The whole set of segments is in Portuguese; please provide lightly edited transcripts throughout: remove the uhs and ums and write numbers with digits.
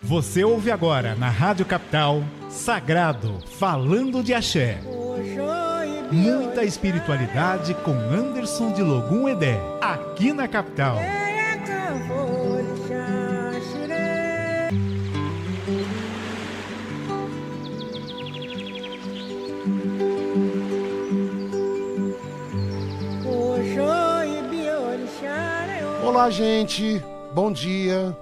Você ouve agora na Rádio Capital Sagrado, falando de axé. Muita espiritualidade com Anderson de Logum Edé, aqui na Capital. Olá, gente. Bom dia.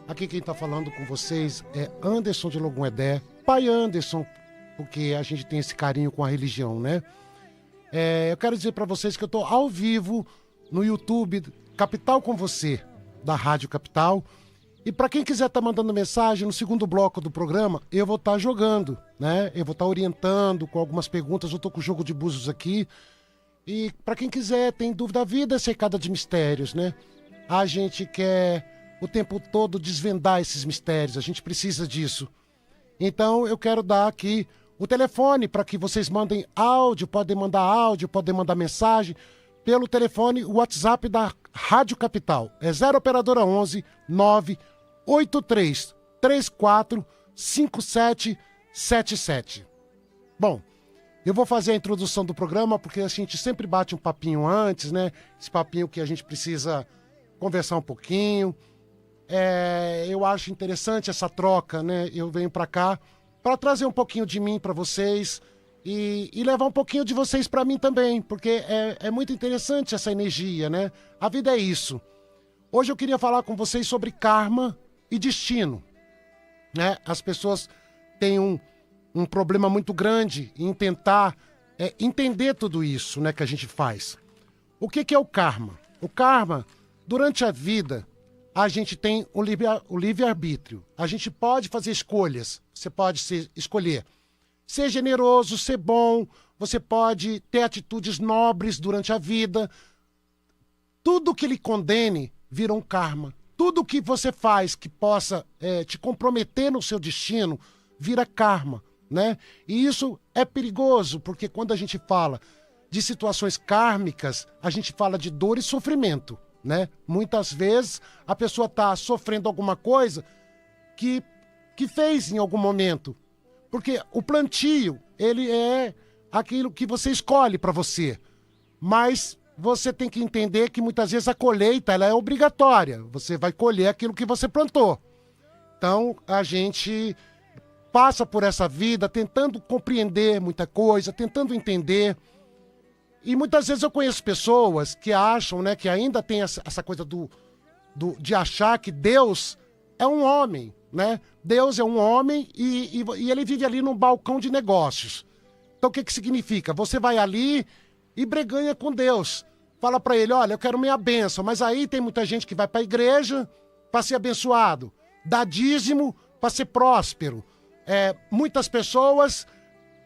Aqui quem está falando com vocês é Anderson de Logum Edé, pai Anderson, porque a gente tem esse carinho com a religião, né? Eu quero dizer para vocês que eu estou ao vivo no YouTube Capital com Você, da Rádio Capital. E para quem quiser estar mandando mensagem, no segundo bloco do programa, eu vou estar jogando, né? Eu vou estar orientando com algumas perguntas, eu estou com o jogo de búzios aqui. E para quem quiser, tem dúvida, a vida é cercada de mistérios, né? A gente quer o tempo todo desvendar esses mistérios, a gente precisa disso. Então eu quero dar aqui o telefone para que vocês mandem áudio, podem mandar mensagem pelo telefone, o WhatsApp da Rádio Capital. É 0 operadora 11 983 34 5777. Bom, eu vou fazer a introdução do programa porque a gente sempre bate um papinho antes, né? Esse papinho que a gente precisa conversar um pouquinho. Eu acho interessante essa troca, né? Eu venho pra cá para trazer um pouquinho de mim para vocês e levar um pouquinho de vocês para mim também, porque é muito interessante essa energia, né? A vida é isso. Hoje eu queria falar com vocês sobre karma e destino, né? As pessoas têm um problema muito grande em tentar entender tudo isso, né, que a gente faz. O que é o karma? O karma, durante a vida, a gente tem o livre-arbítrio. A gente pode fazer escolhas. Você pode escolher ser generoso, ser bom. Você pode ter atitudes nobres durante a vida. Tudo que lhe condene vira um karma. Tudo que você faz que possa te comprometer no seu destino vira karma, né? E isso é perigoso, porque quando a gente fala de situações kármicas, a gente fala de dor e sofrimento, né? Muitas vezes a pessoa está sofrendo alguma coisa que fez em algum momento, porque o plantio, ele é aquilo que você escolhe para você, mas você tem que entender que muitas vezes a colheita ela é obrigatória, você vai colher aquilo que você plantou. Então a gente passa por essa vida tentando compreender muita coisa, tentando entender. E muitas vezes eu conheço pessoas que acham, né, que ainda tem essa coisa de achar que Deus é um homem, né? Deus é um homem e ele vive ali num balcão de negócios. Então o que significa? Você vai ali e breganha com Deus. Fala para ele, olha, eu quero minha bênção, mas aí tem muita gente que vai para a igreja para ser abençoado, dá dízimo para ser próspero. Muitas pessoas,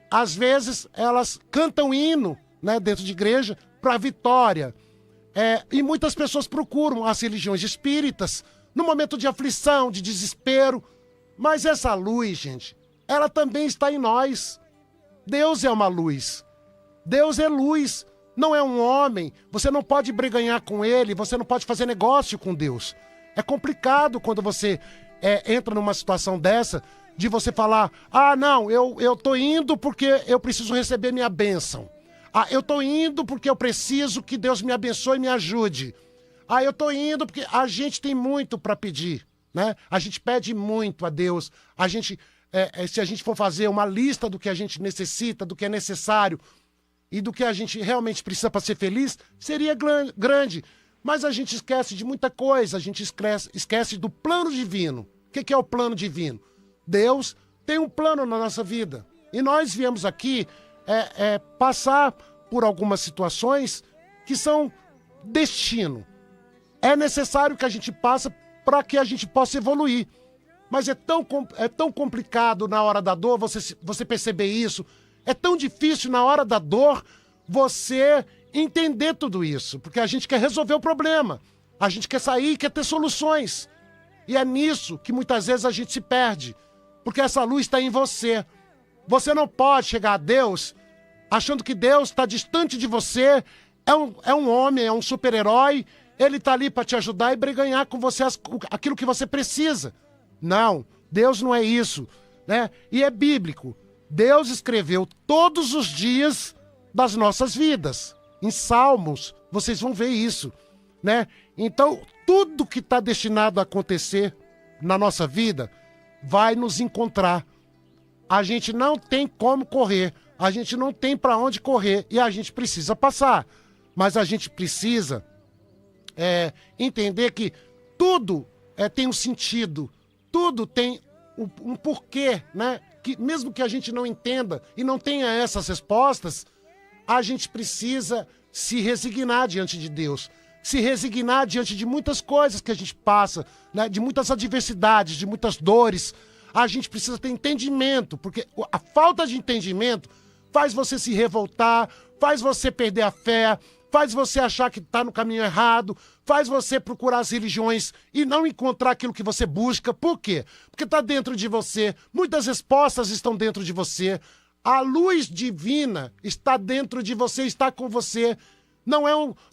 às vezes, elas cantam hino, né, dentro de igreja, para vitória. E muitas pessoas procuram as religiões espíritas no momento de aflição, de desespero. Mas essa luz, gente, ela também está em nós. Deus é uma luz. Deus é luz, não é um homem. Você não pode breganhar com ele, você não pode fazer negócio com Deus. É complicado quando você entra numa situação dessa, de você falar, não, eu tô indo porque eu preciso receber minha bênção. Eu tô indo porque eu preciso que Deus me abençoe e me ajude. Eu tô indo porque a gente tem muito para pedir, né? A gente pede muito a Deus. A gente, se a gente for fazer uma lista do que a gente necessita, do que é necessário e do que a gente realmente precisa para ser feliz, seria grande. Mas a gente esquece de muita coisa. A gente esquece do plano divino. O que é o plano divino? Deus tem um plano na nossa vida. E nós viemos aqui passar por algumas situações que são destino. É necessário que a gente passe para que a gente possa evoluir. Mas é tão complicado na hora da dor você perceber isso. É tão difícil na hora da dor você entender tudo isso. Porque a gente quer resolver o problema. A gente quer sair, quer ter soluções. E é nisso que muitas vezes a gente se perde. Porque essa luz está em você. Você não pode chegar a Deus achando que Deus está distante de você, é um homem, é um super-herói, ele está ali para te ajudar e breganhar com você aquilo que você precisa. Não, Deus não é isso, né? E é bíblico. Deus escreveu todos os dias das nossas vidas. Em Salmos, vocês vão ver isso, né? Então, tudo que está destinado a acontecer na nossa vida vai nos encontrar. A gente não tem como correr, a gente não tem para onde correr e a gente precisa passar. Mas a gente precisa entender que tudo tem um sentido, tudo tem um porquê, né? Que mesmo que a gente não entenda e não tenha essas respostas, a gente precisa se resignar diante de Deus, se resignar diante de muitas coisas que a gente passa, né? De muitas adversidades, de muitas dores. A gente precisa ter entendimento, porque a falta de entendimento faz você se revoltar, faz você perder a fé, faz você achar que está no caminho errado, faz você procurar as religiões e não encontrar aquilo que você busca. Por quê? Porque está dentro de você, muitas respostas estão dentro de você, a luz divina está dentro de você, está com você.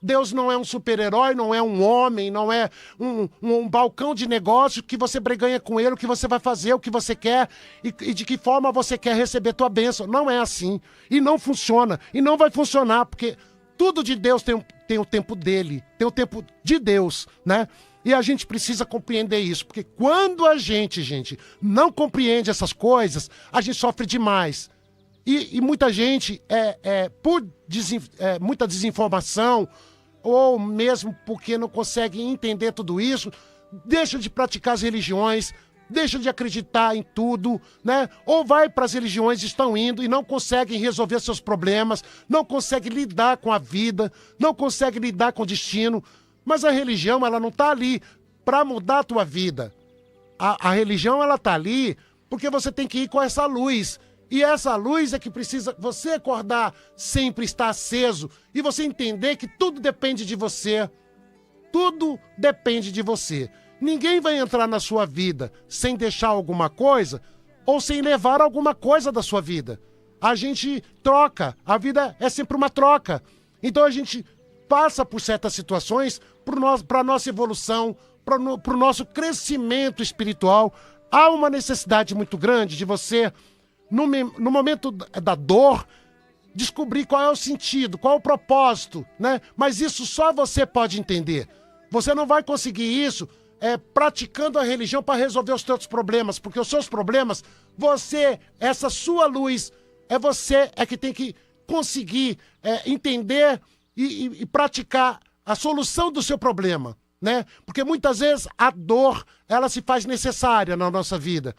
Deus não é um super-herói, não é um homem, não é um balcão de negócio que você breganha com ele, o que você vai fazer, o que você quer e de que forma você quer receber tua bênção. Não é assim. E não funciona. E não vai funcionar, porque tudo de Deus tem o tempo dele, tem o tempo de Deus, né? E a gente precisa compreender isso, porque quando a gente não compreende essas coisas, a gente sofre demais. E muita gente, por muita desinformação, ou mesmo porque não consegue entender tudo isso, deixa de praticar as religiões, deixa de acreditar em tudo, né? Ou vai para as religiões, estão indo e não conseguem resolver seus problemas, não conseguem lidar com a vida, não conseguem lidar com o destino. Mas a religião, ela não está ali para mudar a tua vida. A religião, ela está ali porque você tem que ir com essa luz. E essa luz é que precisa você acordar, sempre estar aceso, e você entender que tudo depende de você. Tudo depende de você. Ninguém vai entrar na sua vida sem deixar alguma coisa ou sem levar alguma coisa da sua vida. A gente troca, a vida é sempre uma troca. Então a gente passa por certas situações para a nossa evolução, para o nosso crescimento espiritual. Há uma necessidade muito grande de você, no momento da dor, descobrir qual é o sentido, qual é o propósito, né? Mas isso só você pode entender. Você não vai conseguir isso praticando a religião para resolver os seus problemas, porque os seus problemas, essa sua luz, você que tem que conseguir entender e praticar a solução do seu problema, né? Porque muitas vezes a dor, ela se faz necessária na nossa vida.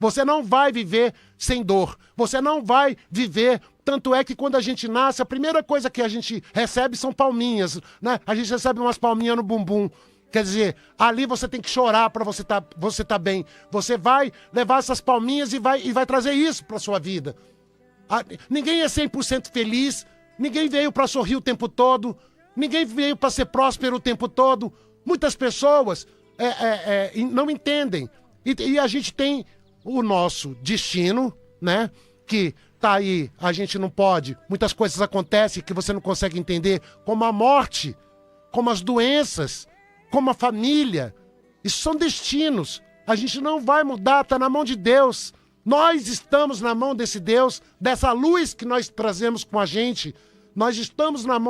Você não vai viver sem dor. Você não vai viver. Tanto é que quando a gente nasce, a primeira coisa que a gente recebe são palminhas, né? A gente recebe umas palminhas no bumbum. Quer dizer, ali você tem que chorar para você tá bem. Você vai levar essas palminhas e vai trazer isso para sua vida. Ninguém é 100% feliz. Ninguém veio para sorrir o tempo todo. Ninguém veio para ser próspero o tempo todo. Muitas pessoas não entendem. E a gente tem o nosso destino, né? Que tá aí, a gente não pode. Muitas coisas acontecem que você não consegue entender, como a morte, como as doenças, como a família. Isso são destinos. A gente não vai mudar, tá na mão de Deus. Nós estamos na mão desse Deus, dessa luz que nós trazemos com a gente. Nós estamos na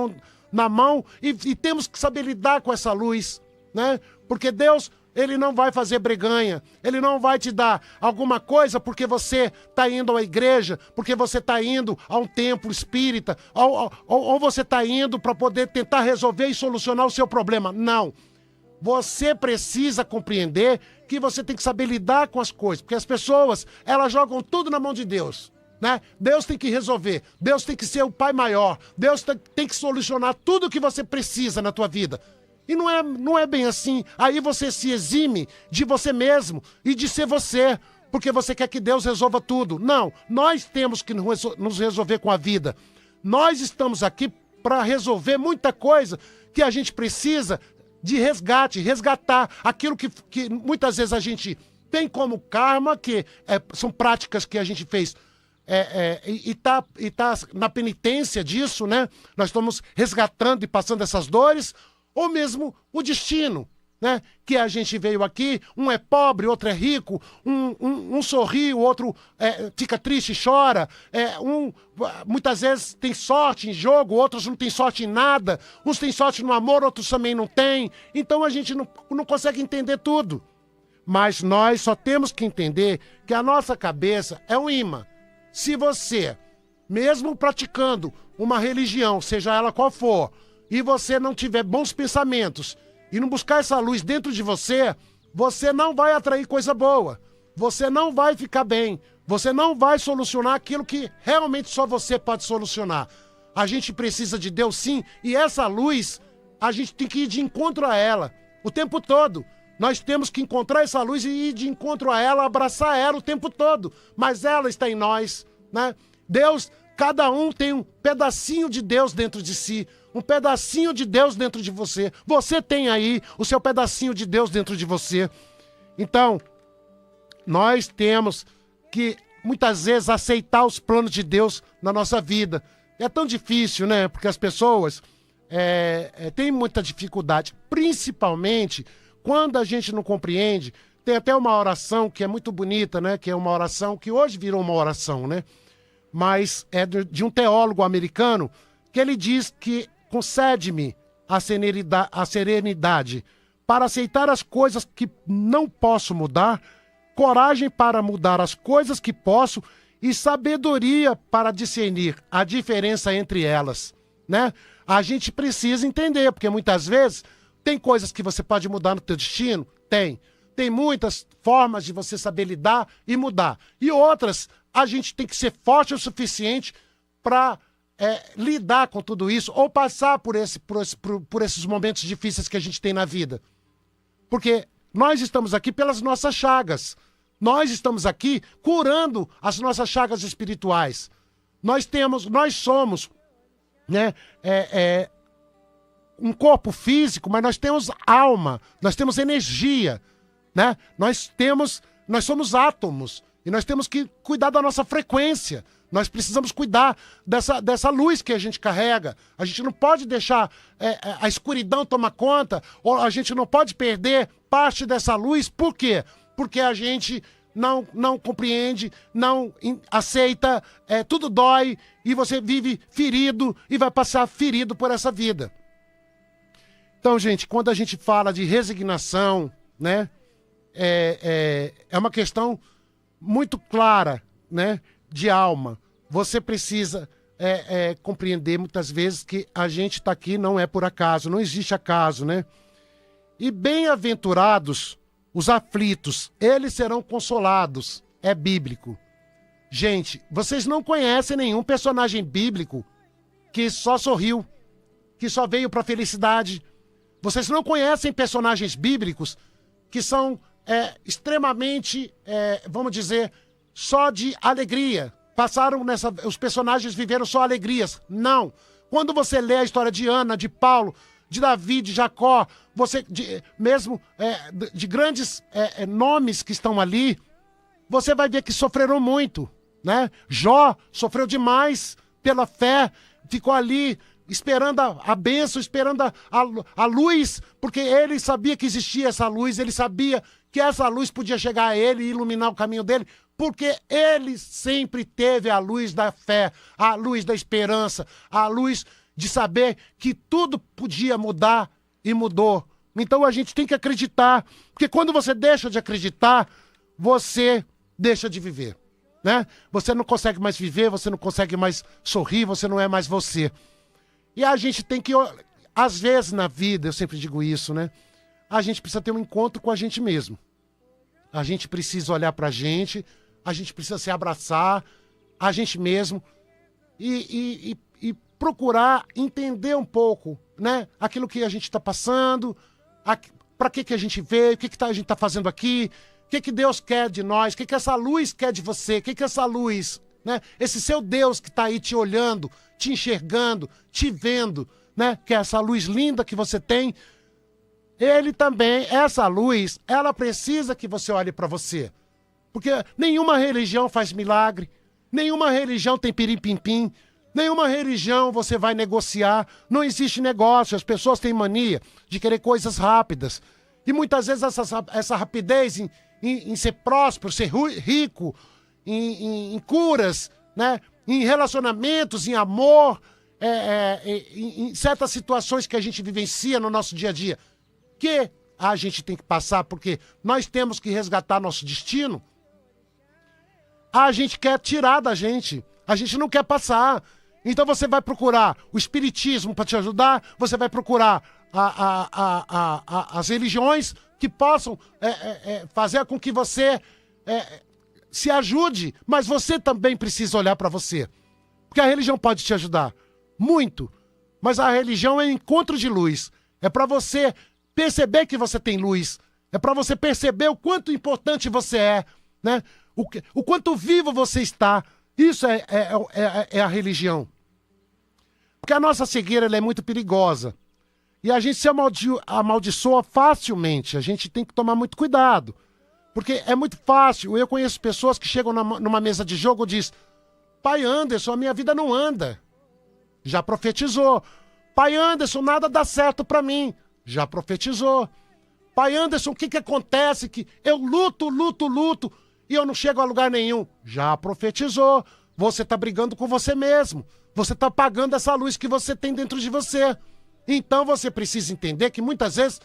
mão e temos que saber lidar com essa luz, né? Porque Deus, ele não vai fazer breganha, ele não vai te dar alguma coisa porque você está indo à igreja, porque você está indo a um templo espírita, ou você está indo para poder tentar resolver e solucionar o seu problema. Não. Você precisa compreender que você tem que saber lidar com as coisas, porque as pessoas, elas jogam tudo na mão de Deus, né? Deus tem que resolver, Deus tem que ser o Pai maior, Deus tem que solucionar tudo o que você precisa na tua vida. E não é bem assim. Aí você se exime de você mesmo e de ser você, porque você quer que Deus resolva tudo. Não, nós temos que nos resolver com a vida. Nós estamos aqui para resolver muita coisa que a gente precisa de resgatar aquilo que muitas vezes a gente tem como karma, que são práticas que a gente fez e tá na penitência disso, né? Nós estamos resgatando e passando essas dores, ou mesmo o destino, né? Que a gente veio aqui, um é pobre, outro é rico, um sorri, o outro fica triste e chora, muitas vezes tem sorte em jogo, outros não tem sorte em nada, uns têm sorte no amor, outros também não têm, então a gente não consegue entender tudo. Mas nós só temos que entender que a nossa cabeça é um imã. Se você, mesmo praticando uma religião, seja ela qual for, e você não tiver bons pensamentos, e não buscar essa luz dentro de você, você não vai atrair coisa boa. Você não vai ficar bem. Você não vai solucionar aquilo que realmente só você pode solucionar. A gente precisa de Deus sim, e essa luz, a gente tem que ir de encontro a ela o tempo todo. Nós temos que encontrar essa luz e ir de encontro a ela, abraçar ela o tempo todo. Mas ela está em nós, né? Deus, cada um tem um pedacinho de Deus dentro de si. Um pedacinho de Deus dentro de você. Você tem aí o seu pedacinho de Deus dentro de você. Então, nós temos que, muitas vezes, aceitar os planos de Deus na nossa vida. É tão difícil, né? Porque as pessoas têm muita dificuldade. Principalmente quando a gente não compreende. Tem até uma oração que é muito bonita, né? Que é uma oração que hoje virou uma oração, né? Mas é de um teólogo americano que ele diz que concede-me a serenidade para aceitar as coisas que não posso mudar, coragem para mudar as coisas que posso e sabedoria para discernir a diferença entre elas, né? A gente precisa entender, porque muitas vezes tem coisas que você pode mudar no teu destino? Tem. Tem muitas formas de você saber lidar e mudar. E outras, a gente tem que ser forte o suficiente para lidar com tudo isso ou passar por esses momentos difíceis que a gente tem na vida. Porque nós estamos aqui pelas nossas chagas. Nós estamos aqui curando as nossas chagas espirituais. Nós somos, né, um corpo físico, mas nós temos alma, nós temos energia, né? Nós somos átomos e nós temos que cuidar da nossa frequência. Nós precisamos cuidar dessa luz que a gente carrega. A gente não pode deixar a escuridão tomar conta, ou a gente não pode perder parte dessa luz. Por quê? Porque a gente não compreende, não aceita, tudo dói, e você vive ferido e vai passar ferido por essa vida. Então, gente, quando a gente fala de resignação, né, é uma questão muito clara, né, de alma. Você precisa compreender muitas vezes que a gente está aqui não é por acaso, não existe acaso, né? E bem-aventurados os aflitos, eles serão consolados. É bíblico. Gente, vocês não conhecem nenhum personagem bíblico que só sorriu, que só veio para a felicidade. Vocês não conhecem personagens bíblicos que são extremamente, vamos dizer, só de alegria. Os personagens viveram só alegrias. Não. Quando você lê a história de Ana, de Paulo, de Davi, de Jacó, de grandes nomes que estão ali, você vai ver que sofreram muito, né? Jó sofreu demais pela fé, ficou ali esperando a bênção, esperando a luz, porque ele sabia que existia essa luz, ele sabia que essa luz podia chegar a ele e iluminar o caminho dele, porque ele sempre teve a luz da fé, a luz da esperança, a luz de saber que tudo podia mudar e mudou. Então a gente tem que acreditar, porque quando você deixa de acreditar, você deixa de viver, né? Você não consegue mais viver, você não consegue mais sorrir, você não é mais você. E a gente tem que, às vezes na vida, eu sempre digo isso, né? A gente precisa ter um encontro com a gente mesmo. A gente precisa olhar pra gente, a gente precisa se abraçar, a gente mesmo, e procurar entender um pouco, né? Aquilo que a gente está passando, para que a gente veio, o que a gente está fazendo aqui, o que Deus quer de nós, o que essa luz quer de você, o que essa luz, né? Esse seu Deus que está aí te olhando, te enxergando, te vendo, né? Que é essa luz linda que você tem. Ele também, essa luz, ela precisa que você olhe para você. Porque nenhuma religião faz milagre, nenhuma religião tem pirim-pim-pim, nenhuma religião você vai negociar, não existe negócio, as pessoas têm mania de querer coisas rápidas. E muitas vezes essa rapidez em ser próspero, ser rico, em curas, né? Em relacionamentos, em amor, em certas situações que a gente vivencia no nosso dia a dia, que a gente tem que passar porque nós temos que resgatar nosso destino, a gente quer tirar da gente, a gente não quer passar. Então você vai procurar o espiritismo para te ajudar, você vai procurar as religiões que possam fazer com que você se ajude, mas você também precisa olhar para você. Porque a religião pode te ajudar muito, mas a religião é um encontro de luz. É para você perceber que você tem luz, é para você perceber o quanto importante você é, né? O quanto vivo você está. Isso é a religião. Porque a nossa cegueira ela é muito perigosa. E a gente se amaldiçoa facilmente. A gente tem que tomar muito cuidado. Porque é muito fácil. Eu conheço pessoas que chegam numa mesa de jogo e dizem: Pai Anderson, a minha vida não anda. Já profetizou. Pai Anderson, nada dá certo pra mim. Já profetizou. Pai Anderson, o que acontece? Que eu luto e eu não chego a lugar nenhum. Já profetizou. Você tá brigando com você mesmo. Você tá apagando essa luz que você tem dentro de você. Então você precisa entender que muitas vezes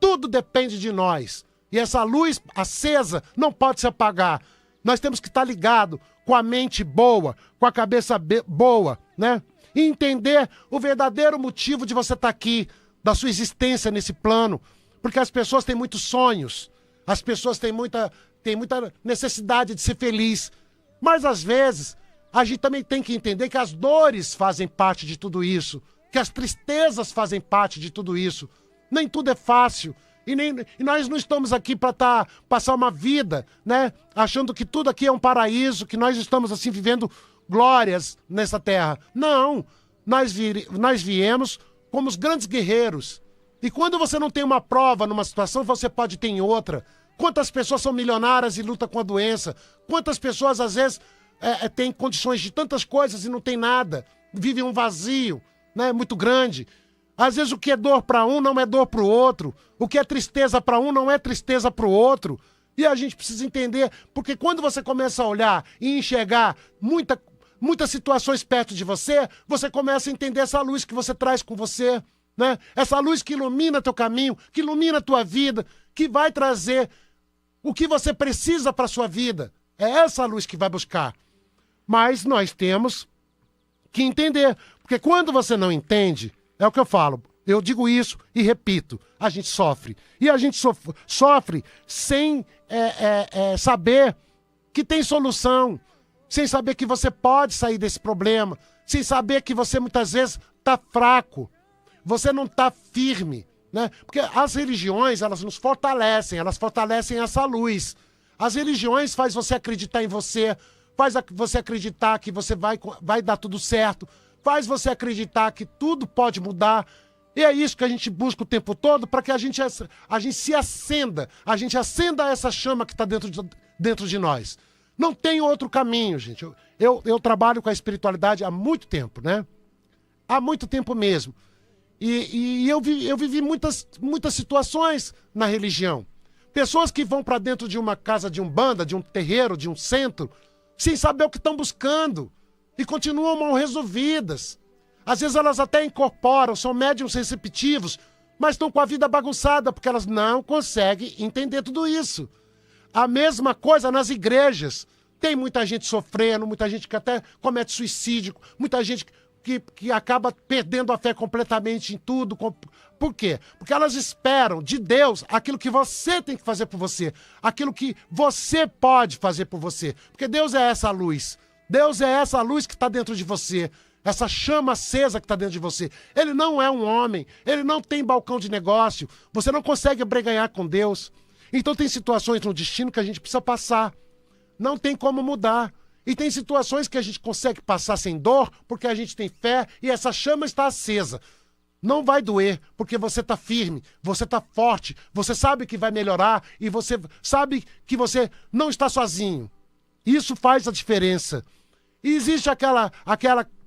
tudo depende de nós. E essa luz acesa não pode se apagar. Nós temos que estar ligado com a mente boa, com a cabeça boa, né? E entender o verdadeiro motivo de você estar aqui, da sua existência nesse plano. Porque as pessoas têm muitos sonhos. As pessoas têm muita necessidade de ser feliz. Mas às vezes a gente também tem que entender que as dores fazem parte de tudo isso. Que as tristezas fazem parte de tudo isso. Nem tudo é fácil. E nós não estamos aqui para passar uma vida, né? Achando que tudo aqui é um paraíso, que nós estamos assim vivendo glórias nessa terra. Não. Nós viemos como os grandes guerreiros. E quando você não tem uma prova numa situação, você pode ter em outra. Quantas pessoas são milionárias e lutam com a doença? Quantas pessoas, às vezes, têm condições de tantas coisas e não tem nada? Vivem um vazio, né, muito grande. Às vezes o que é dor para um não é dor para o outro. O que é tristeza para um não é tristeza para o outro. E a gente precisa entender, porque quando você começa a olhar e enxergar muitas situações perto de você, você começa a entender essa luz que você traz com você, né? Essa luz que ilumina teu caminho, que ilumina tua vida, que vai trazer o que você precisa para sua vida. É essa luz que vai buscar. Mas nós temos que entender, porque quando você não entende, é o que eu falo, eu digo isso e repito, a gente sofre. E a gente sofre sem saber que tem solução, sem saber que você pode sair desse problema, sem saber que você muitas vezes está fraco, você não está firme, né? Porque as religiões, elas nos fortalecem, elas fortalecem essa luz. As religiões fazem você acreditar em você, faz você acreditar que você vai dar tudo certo, faz você acreditar que tudo pode mudar. E é isso que a gente busca o tempo todo, para que a gente se acenda, a gente acenda essa chama que está dentro de nós. Não tem outro caminho, gente. Eu trabalho com a espiritualidade há muito tempo, né? Há muito tempo mesmo. E eu vivi muitas situações na religião. Pessoas que vão para dentro de uma casa de umbanda, de um terreiro, de um centro, sem saber o que estão buscando. E continuam mal resolvidas. Às vezes elas até incorporam, são médiuns receptivos, mas estão com a vida bagunçada, porque elas não conseguem entender tudo isso. A mesma coisa nas igrejas. Tem muita gente sofrendo, muita gente que até comete suicídio, muita gente que acaba perdendo a fé completamente em tudo. Por quê? Porque elas esperam de Deus aquilo que você tem que fazer por você, aquilo que você pode fazer por você. Porque Deus é essa luz. Deus é essa luz que está dentro de você, essa chama acesa que está dentro de você. Ele não é um homem, ele não tem balcão de negócio, você não consegue breganhar com Deus. Então tem situações no destino que a gente precisa passar, não tem como mudar. E tem situações que a gente consegue passar sem dor, porque a gente tem fé e essa chama está acesa. Não vai doer, porque você está firme, você está forte, você sabe que vai melhorar e você sabe que você não está sozinho. Isso faz a diferença. E existe aquela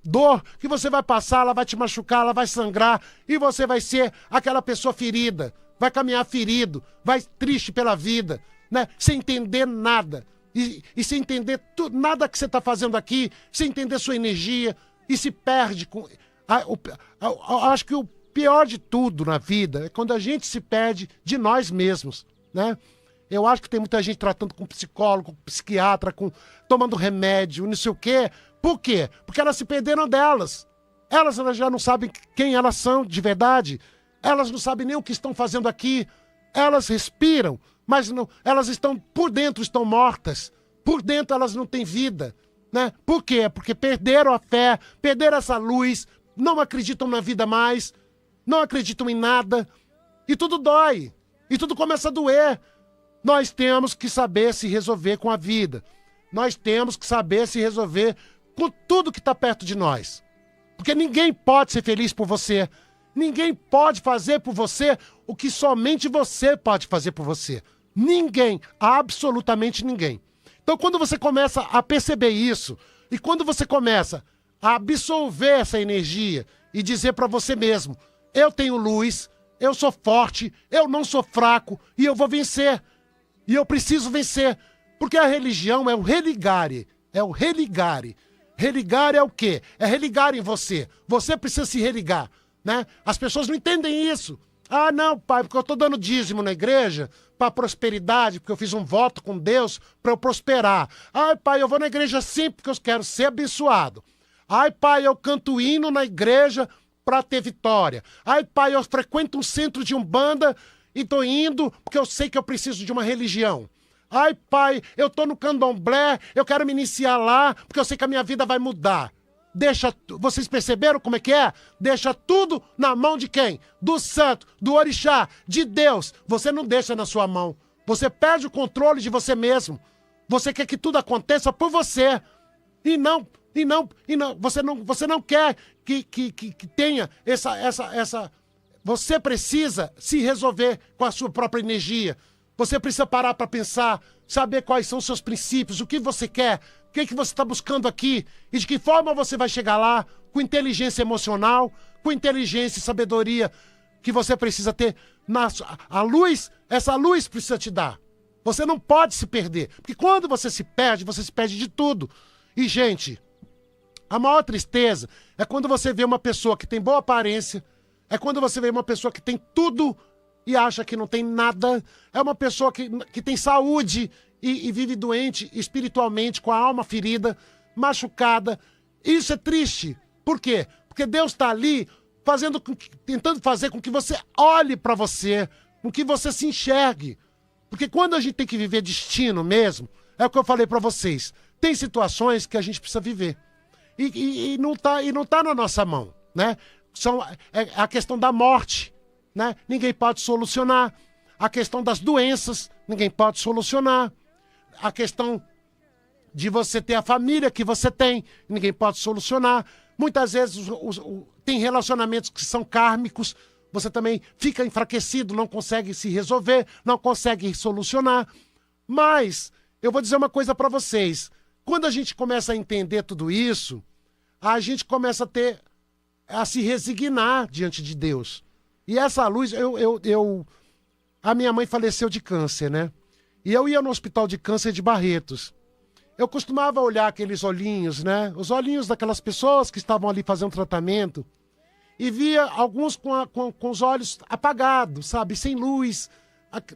dor que você vai passar, ela vai te machucar, ela vai sangrar e você vai ser aquela pessoa ferida. vai caminhar ferido, vai triste pela vida, né? Sem entender nada. E sem entender nada que você está fazendo aqui, sem entender sua energia, e se perde. Acho que o pior de tudo na vida é quando a gente se perde de nós mesmos, né? Eu acho que tem muita gente tratando com psicólogo, com psiquiatra, tomando remédio, não sei o quê. Por quê? Porque elas se perderam delas. Elas já não sabem quem elas são de verdade. Elas não sabem nem o que estão fazendo aqui. Elas respiram, mas não, elas estão por dentro, estão mortas. Por dentro elas não têm vida, né? Por quê? Porque perderam a fé, perderam essa luz, não acreditam na vida mais, não acreditam em nada. E tudo dói. E tudo começa a doer. Nós temos que saber se resolver com a vida. Nós temos que saber se resolver com tudo que está perto de nós. Porque ninguém pode ser feliz por você. Ninguém pode fazer por você o que somente você pode fazer por você. Ninguém, absolutamente ninguém. Então, quando você começa a perceber isso, e quando você começa a absorver essa energia e dizer para você mesmo, eu tenho luz, eu sou forte, eu não sou fraco e eu vou vencer. E eu preciso vencer. Porque a religião é o religare. É o religare. Religar é o quê? É religar em você. Você precisa se religar, né? As pessoas não entendem isso. Ah, não, pai, porque eu estou dando dízimo na igreja para prosperidade, porque eu fiz um voto com Deus para eu prosperar. Ai, pai, eu vou na igreja sim porque eu quero ser abençoado. Ai, pai, eu canto hino na igreja para ter vitória. Ai, pai, eu frequento um centro de umbanda e tô indo porque eu sei que eu preciso de uma religião. Ai, pai, eu tô no candomblé, eu quero me iniciar lá porque eu sei que a minha vida vai mudar. Vocês perceberam como é que é? Deixa tudo na mão de quem? Do santo, do orixá, de Deus. Você não deixa na sua mão. Você perde o controle de você mesmo. Você quer que tudo aconteça por você. Você não quer que tenha essa... Você precisa se resolver com a sua própria energia. Você precisa parar para pensar, saber quais são os seus princípios, o que você quer, o que você está buscando aqui e de que forma você vai chegar lá com inteligência emocional, com inteligência e sabedoria que você precisa ter. Essa luz precisa te dar. Você não pode se perder, porque quando você se perde de tudo. E, gente, a maior tristeza é quando você vê uma pessoa que tem boa aparência, é quando você vê uma pessoa que tem tudo e acha que não tem nada, é uma pessoa que tem saúde e vive doente espiritualmente, com a alma ferida, machucada. Isso é triste. Por quê? Porque Deus está ali tentando fazer com que você olhe para você, com que você se enxergue. Porque quando a gente tem que viver destino mesmo, é o que eu falei para vocês, tem situações que a gente precisa viver. E não tá na nossa mão, né? É a questão da morte, né? Ninguém pode solucionar. A questão das doenças, ninguém pode solucionar. A questão de você ter a família que você tem, ninguém pode solucionar. Muitas vezes tem relacionamentos que são kármicos, você também fica enfraquecido, não consegue se resolver, não consegue solucionar. Mas eu vou dizer uma coisa para vocês. Quando a gente começa a entender tudo isso, a gente começa a se resignar diante de Deus. E essa luz, a minha mãe faleceu de câncer, né? E eu ia no hospital de câncer de Barretos. Eu costumava olhar aqueles olhinhos, né? Os olhinhos daquelas pessoas que estavam ali fazendo tratamento. E via alguns com os olhos apagados, sabe? Sem luz,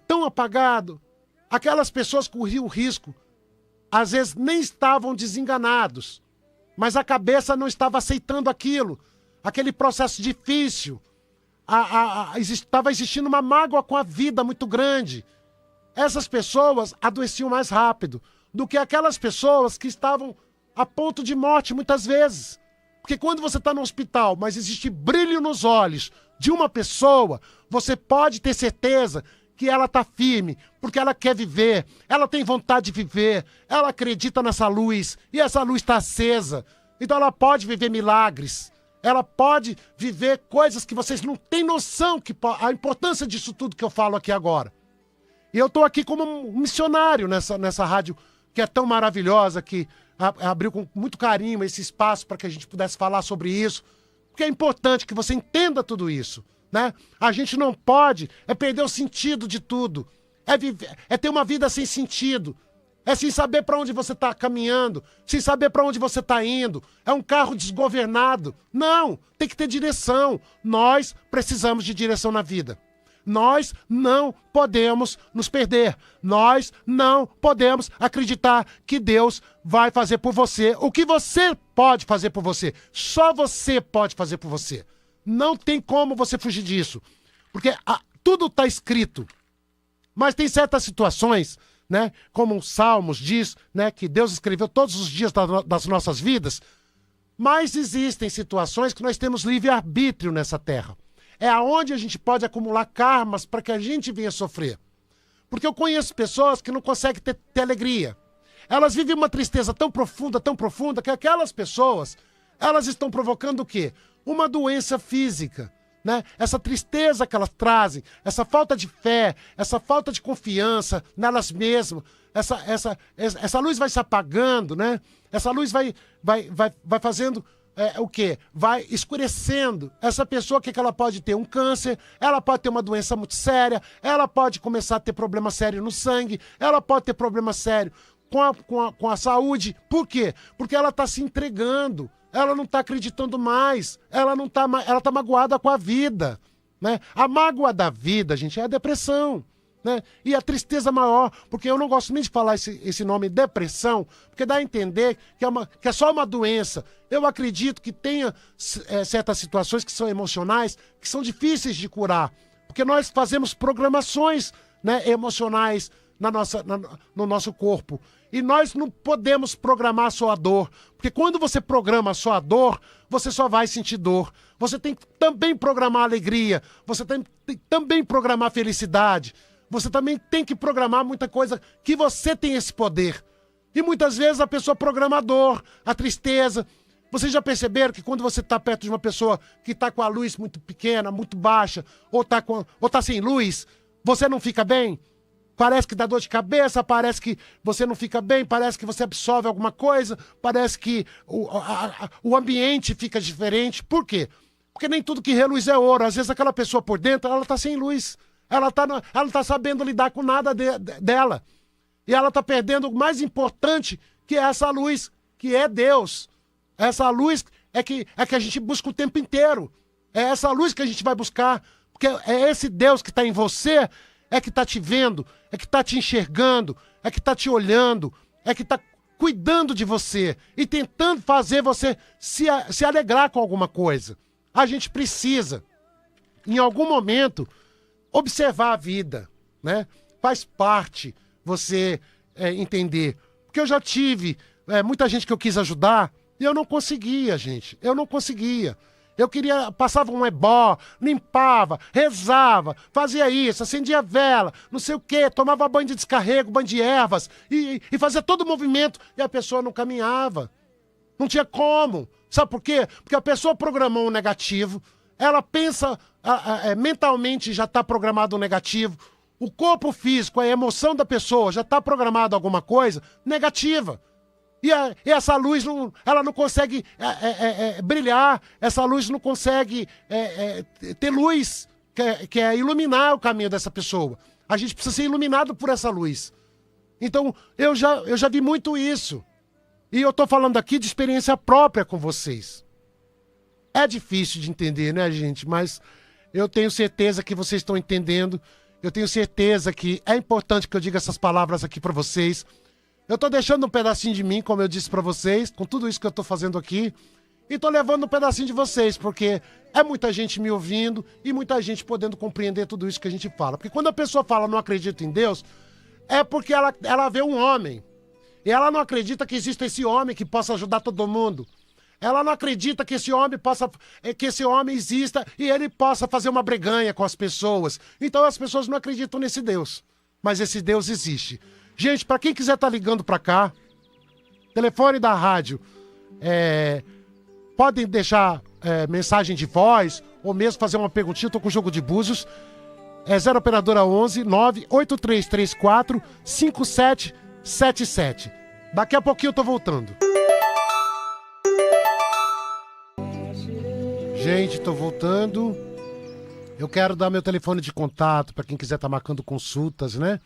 tão apagado. Aquelas pessoas corriam o risco. Às vezes nem estavam desenganados. Mas a cabeça não estava aceitando aquilo. Aquele processo difícil. Estava existindo uma mágoa com a vida muito grande. Essas pessoas adoeciam mais rápido do que aquelas pessoas que estavam a ponto de morte muitas vezes. Porque quando você está no hospital, mas existe brilho nos olhos de uma pessoa, você pode ter certeza que ela está firme, porque ela quer viver, ela tem vontade de viver, ela acredita nessa luz, e essa luz está acesa. Então ela pode viver milagres, ela pode viver coisas que vocês não têm noção, a importância disso tudo que eu falo aqui agora. E eu estou aqui como um missionário nessa rádio que é tão maravilhosa, que abriu com muito carinho esse espaço para que a gente pudesse falar sobre isso, porque é importante que você entenda tudo isso, né? A gente não pode perder o sentido de tudo. É ter uma vida sem sentido. É sem saber para onde você está caminhando, sem saber para onde você está indo. É um carro desgovernado. Não, tem que ter direção. Nós precisamos de direção na vida. Nós não podemos nos perder. Nós não podemos acreditar que Deus vai fazer por você o que você pode fazer por você. Só você pode fazer por você. Não tem como você fugir disso. Porque tudo está escrito. Mas tem certas situações, né, como os Salmos diz, né, que Deus escreveu todos os dias das nossas vidas, mas existem situações que nós temos livre-arbítrio nessa terra. É aonde a gente pode acumular karmas para que a gente venha sofrer. Porque eu conheço pessoas que não conseguem ter alegria. Elas vivem uma tristeza tão profunda, que aquelas pessoas, elas estão provocando o quê? Uma doença física. Né? Essa tristeza que elas trazem, essa falta de fé, essa falta de confiança nelas mesmas, essa luz vai se apagando, né? Essa luz vai fazendo o quê? Vai escurecendo. Essa pessoa, o que ela pode ter? Um câncer, ela pode ter uma doença muito séria, ela pode começar a ter problema sério no sangue, ela pode ter problema sério com a saúde. Por quê? Porque ela está se entregando. Ela não está acreditando mais, ela está magoada com a vida, né? A mágoa da vida, gente, é a depressão, né? E a tristeza maior, porque eu não gosto nem de falar esse nome depressão, porque dá a entender que é só uma doença. Eu acredito que tenha certas situações que são emocionais, que são difíceis de curar, porque nós fazemos programações, né, emocionais no nosso corpo. E nós não podemos programar só a dor, porque quando você programa só a dor, você só vai sentir dor. Você tem que também programar a alegria, você tem que também programar a felicidade, você também tem que programar muita coisa que você tem esse poder. E muitas vezes a pessoa programa a dor, a tristeza. Vocês já perceberam que quando você está perto de uma pessoa que está com a luz muito pequena, muito baixa, ou tá sem luz, você não fica bem? Parece que dá dor de cabeça, parece que você não fica bem, parece que você absorve alguma coisa, parece que o ambiente fica diferente. Por quê? Porque nem tudo que reluz é ouro. Às vezes aquela pessoa por dentro, ela tá sem luz. Ela não tá sabendo lidar com nada dela. E ela tá perdendo o mais importante, que é essa luz, que é Deus. Essa luz é que a gente busca o tempo inteiro. É essa luz que a gente vai buscar, porque é esse Deus que está em você, é que está te vendo, é que está te enxergando, é que está te olhando, é que está cuidando de você e tentando fazer você se alegrar com alguma coisa. A gente precisa, em algum momento, observar a vida, né? Faz parte você entender. Porque eu já tive muita gente que eu quis ajudar e eu não conseguia, gente. Eu não conseguia. Eu passava um ebó, limpava, rezava, fazia isso, acendia vela, não sei o quê, tomava banho de descarrego, banho de ervas e fazia todo o movimento e a pessoa não caminhava. Não tinha como. Sabe por quê? Porque a pessoa programou um negativo, ela pensa, mentalmente já está programado um negativo, o corpo físico, a emoção da pessoa já está programado alguma coisa negativa. E essa luz, ela não consegue brilhar, essa luz não consegue ter luz, que é iluminar o caminho dessa pessoa. A gente precisa ser iluminado por essa luz. Então, eu já vi muito isso. E eu estou falando aqui de experiência própria com vocês. É difícil de entender, né, gente? Mas eu tenho certeza que vocês estão entendendo. Eu tenho certeza que é importante que eu diga essas palavras aqui para vocês. Eu tô deixando um pedacinho de mim, como eu disse pra vocês, com tudo isso que eu tô fazendo aqui. E tô levando um pedacinho de vocês, porque é muita gente me ouvindo e muita gente podendo compreender tudo isso que a gente fala. Porque quando a pessoa fala não acredito em Deus, é porque ela vê um homem. E ela não acredita que exista esse homem que possa ajudar todo mundo. Ela não acredita que esse homem exista e ele possa fazer uma breganha com as pessoas. Então as pessoas não acreditam nesse Deus. Mas esse Deus existe. Gente, para quem quiser estar ligando para cá, telefone da rádio, podem deixar mensagem de voz ou mesmo fazer uma perguntinha. Eu tô com o jogo de búzios. 0 operadora 11 98334 5777. Daqui a pouquinho eu tô voltando. Gente, tô voltando. Eu quero dar meu telefone de contato para quem quiser estar marcando consultas, né?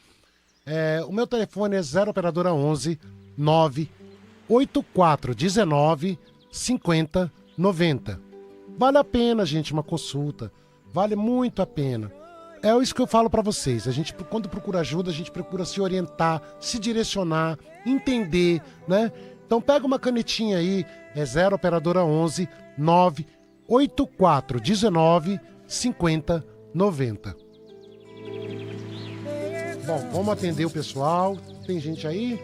O meu telefone é 0 operadora 11 98419 5090. Vale a pena, gente, uma consulta. Vale muito a pena. É isso que eu falo para vocês. A gente, quando procura ajuda, a gente procura se orientar, se direcionar, entender, né? Então pega uma canetinha aí, 0 operadora 11 98419 5090. Bom, vamos atender o pessoal. Tem gente aí?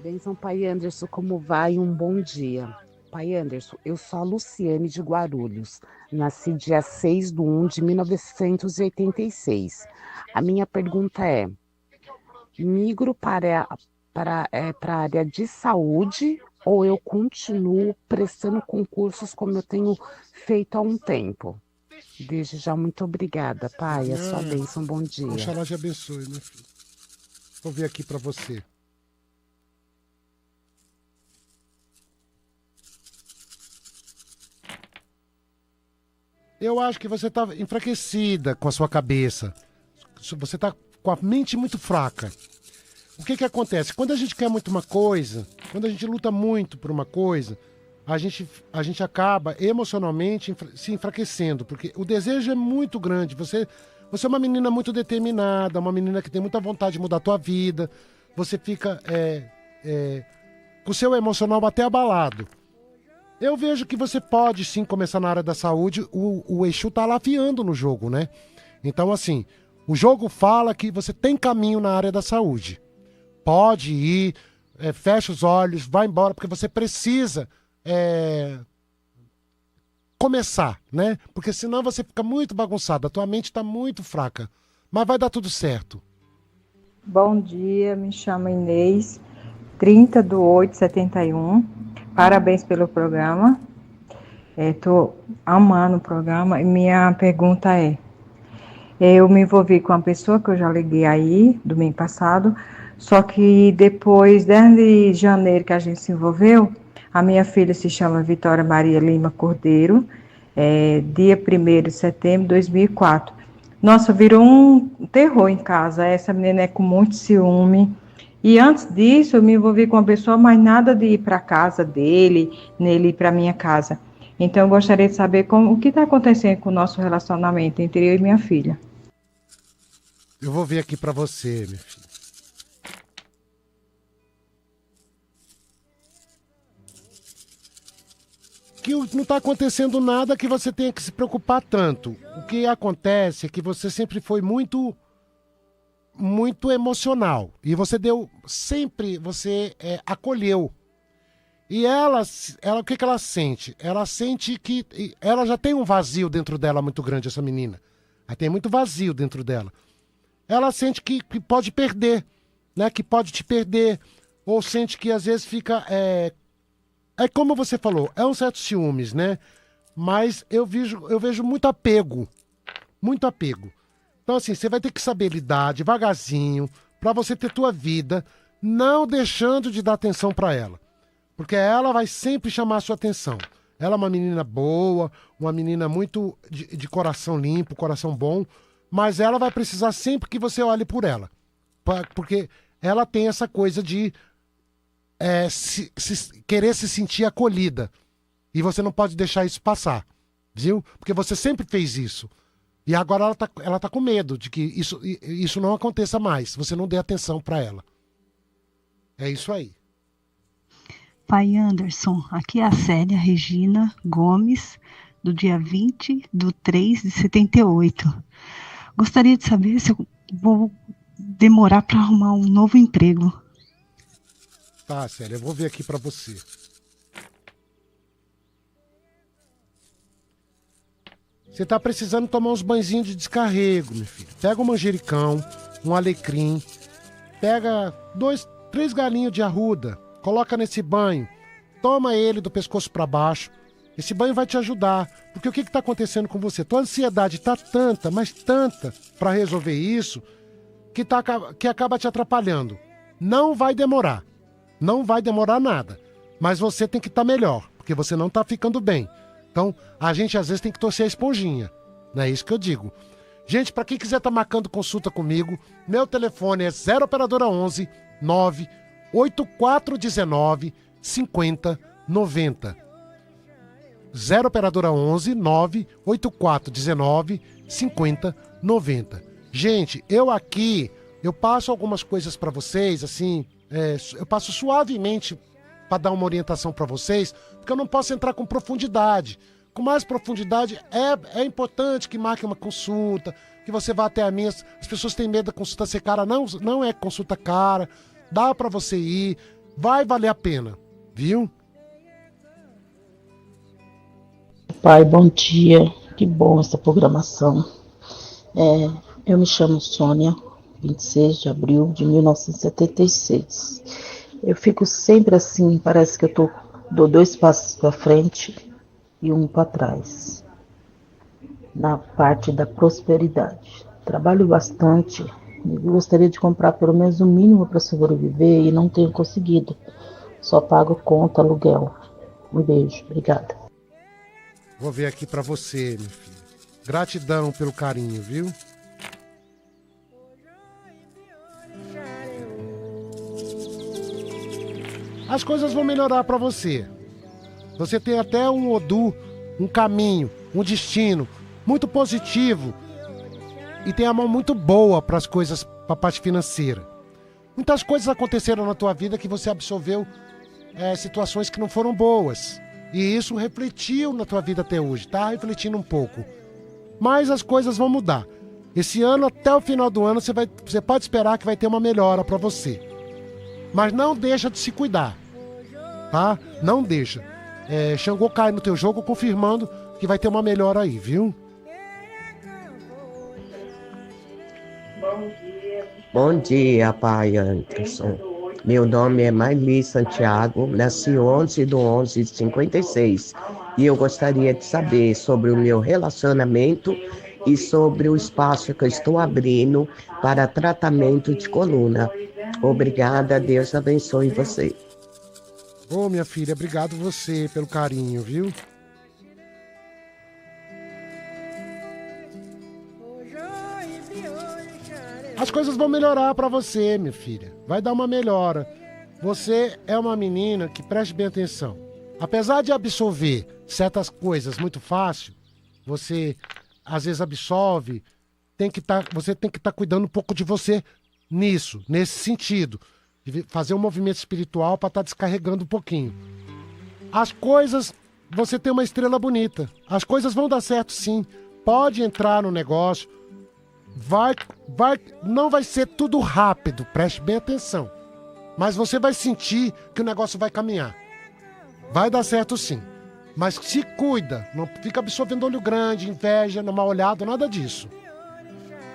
Benção, Pai Anderson, como vai? Um bom dia. Pai Anderson, eu sou a Luciane de Guarulhos. Nasci dia 6/1/1986. A minha pergunta é: migro para a área de saúde ou eu continuo prestando concursos como eu tenho feito há um tempo? Desde já, muito obrigada, Pai. É sua bênção, bom dia. Oxalá te abençoe, né, filho? Vou ver aqui para você. Eu acho que você está enfraquecida com a sua cabeça. Você está com a mente muito fraca. O que acontece? Quando a gente quer muito uma coisa, quando a gente luta muito por uma coisa, a gente acaba emocionalmente se enfraquecendo, porque o desejo é muito grande. Você é uma menina muito determinada, uma menina que tem muita vontade de mudar a tua vida. Você fica com o seu emocional até abalado. Eu vejo que você pode sim começar na área da saúde. O Exu tá lá afiando no jogo, né? Então, assim, o jogo fala que você tem caminho na área da saúde. Pode ir, fecha os olhos, vai embora, porque você precisa começar, né? Porque senão você fica muito bagunçado, a tua mente tá muito fraca. Mas vai dar tudo certo. Bom dia, me chamo Inês, 30/8/71. Parabéns pelo programa. Estou amando o programa. E minha pergunta é: eu me envolvi com uma pessoa que eu já liguei aí, domingo passado, só que depois, desde janeiro que a gente se envolveu, a minha filha se chama Vitória Maria Lima Cordeiro, dia 1º de setembro de 2004. Nossa, virou um terror em casa. Essa menina é com muito ciúme. E antes disso, eu me envolvi com uma pessoa, mas nada de ir para a casa dele, nele ir para a minha casa. Então, eu gostaria de saber o que está acontecendo com o nosso relacionamento entre eu e minha filha. Eu vou ver aqui para você, minha filha. Que não está acontecendo nada que você tenha que se preocupar tanto. O que acontece é que você sempre foi muito emocional. E você acolheu. E ela, o que ela sente? Ela sente que ela já tem um vazio dentro dela muito grande, essa menina. Ela tem muito vazio dentro dela. Ela sente que pode perder, né? Que pode te perder. Ou sente que às vezes fica... como você falou, é um certo ciúmes, né? Mas eu vejo muito apego. Muito apego. Então, assim, você vai ter que saber lidar devagarzinho para você ter tua vida, não deixando de dar atenção para ela. Porque ela vai sempre chamar a sua atenção. Ela é uma menina boa, uma menina muito de coração limpo, coração bom, mas ela vai precisar sempre que você olhe por ela. Porque ela tem essa coisa de querer se sentir acolhida. E você não pode deixar isso passar, viu? Porque você sempre fez isso. E agora ela tá com medo de que isso não aconteça mais, se você não der atenção para ela. É isso aí. Pai Anderson, aqui é a Célia Regina Gomes, do dia 20/3/78. Gostaria de saber se eu vou demorar para arrumar um novo emprego. Tá, Célia, eu vou ver aqui para você. Você tá precisando tomar uns banhozinhos de descarrego, meu filho. Pega um manjericão, um alecrim, pega 3 galinhos de arruda, coloca nesse banho, toma ele do pescoço para baixo. Esse banho vai te ajudar, porque o que tá acontecendo com você? Tua ansiedade tá tanta, mas tanta para resolver isso, que acaba te atrapalhando. Não vai demorar nada, mas você tem que estar melhor, porque você não tá ficando bem. Então, a gente às vezes tem que torcer a esponjinha. Não é isso que eu digo. Gente, para quem quiser estar marcando consulta comigo, meu telefone é 0 operadora 11 98419 5090. 0 operadora 11 98419 5090. Gente, eu passo algumas coisas para vocês, assim, eu passo suavemente para dar uma orientação para vocês, porque eu não posso entrar com profundidade. Com mais profundidade, é importante que marque uma consulta, que você vá até a minha. As pessoas têm medo da consulta ser cara. Não é consulta cara. Dá para você ir. Vai valer a pena. Viu? Pai, bom dia. Que bom essa programação. Eu me chamo Sônia, 26 de abril de 1976. Eu fico sempre assim, parece que eu dou 2 passos para frente e 1 para trás, na parte da prosperidade. Trabalho bastante, gostaria de comprar pelo menos o mínimo para sobreviver e não tenho conseguido. Só pago conta, aluguel. Um beijo, obrigada. Vou ver aqui para você, meu filho. Gratidão pelo carinho, viu? As coisas vão melhorar para você. Você tem até um Odu, um caminho, um destino muito positivo e tem a mão muito boa para as coisas, para a parte financeira. Muitas coisas aconteceram na tua vida que você absorveu situações que não foram boas. E isso refletiu na tua vida até hoje, tá refletindo um pouco. Mas as coisas vão mudar. Esse ano, até o final do ano, você pode esperar que vai ter uma melhora para você. Mas não deixa de se cuidar, tá? Não deixa. Xangô cai no teu jogo confirmando que vai ter uma melhora aí, viu? Bom dia, pai Anderson. Meu nome é Maili Santiago, nasci 11/11/56 e eu gostaria de saber sobre o meu relacionamento e sobre o espaço que eu estou abrindo para tratamento de coluna. Obrigada, Deus abençoe você. Ô, minha filha, obrigado você pelo carinho, viu? As coisas vão melhorar pra você, minha filha. Vai dar uma melhora. Você é uma menina que preste bem atenção. Apesar de absorver certas coisas muito fácil, você às vezes absorve, você tem que estar cuidando um pouco de você nesse sentido. De fazer um movimento espiritual para estar descarregando um pouquinho. As coisas, você tem uma estrela bonita. As coisas vão dar certo sim. Pode entrar no negócio. Não vai ser tudo rápido, preste bem atenção. Mas você vai sentir que o negócio vai caminhar. Vai dar certo sim. Mas se cuida, não fica absorvendo olho grande, inveja, mal olhado, nada disso.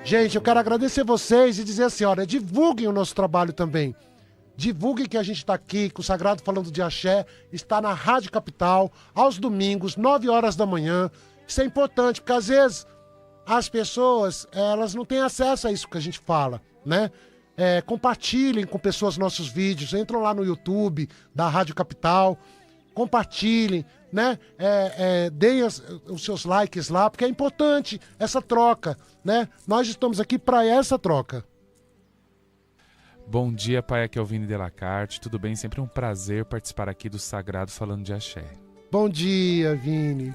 Gente, eu quero agradecer vocês e dizer assim, olha, divulguem o nosso trabalho também. Divulguem que a gente está aqui, que o Sagrado Falando de Axé está na Rádio Capital, aos domingos, 9 horas da manhã. Isso é importante, porque às vezes as pessoas, elas não têm acesso a isso que a gente fala, né? Compartilhem com pessoas nossos vídeos, entram lá no YouTube da Rádio Capital, compartilhem, né? Deem os seus likes lá, porque é importante essa troca, né? Nós estamos aqui para essa troca. Bom dia, pai, aqui é o Vini Delacarte, tudo bem? Sempre um prazer participar aqui do Sagrado Falando de Axé. Bom dia, Vini.